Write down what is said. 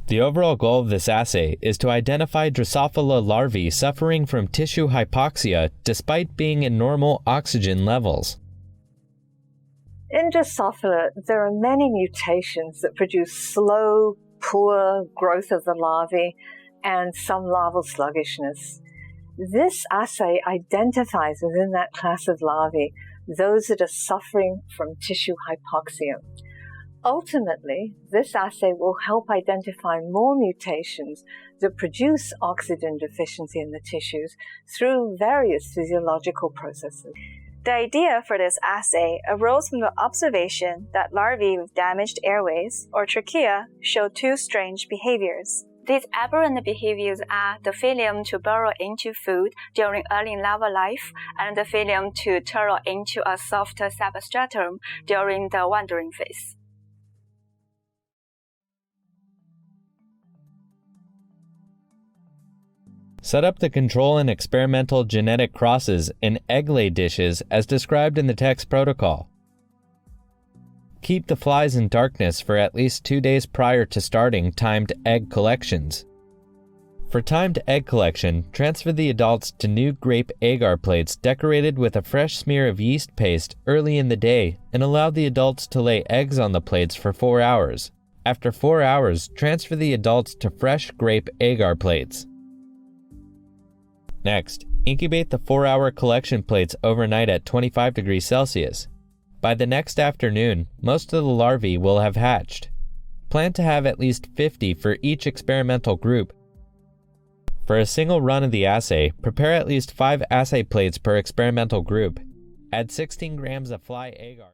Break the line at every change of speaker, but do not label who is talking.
The overall goal of this assay is to identify Drosophila larvae suffering from tissue hypoxia despite being in normal oxygen levels.
In Drosophila, there are many mutations that produce slow, poor growth of the larvae and some larval sluggishness. This assay identifies within that class of larvae those that are suffering from tissue hypoxia. Ultimately, this assay will help identify more mutations that produce oxygen deficiency in the tissues through various physiological processes.
The idea for this assay arose from the observation that larvae with damaged airways, or trachea, show two strange behaviors. These aberrant behaviors are the failure to burrow into food during early larval life and the failure to turrow into a softer substratum during the wandering phase.
Set up the control and experimental genetic crosses in egg-lay dishes as described in the text protocol. Keep the flies in darkness for at least 2 days prior to starting timed egg collections. For timed egg collection, transfer the adults to new grape agar plates decorated with a fresh smear of yeast paste early in the day and allow the adults to lay eggs on the plates for 4 hours. After 4 hours, transfer the adults to fresh grape agar plates. Next, incubate the 4-hour collection plates overnight at 25 degrees Celsius. By the next afternoon, most of the larvae will have hatched. Plan to have at least 50 for each experimental group. For a single run of the assay, prepare at least 5 assay plates per experimental group. Add 16 grams of fly agar.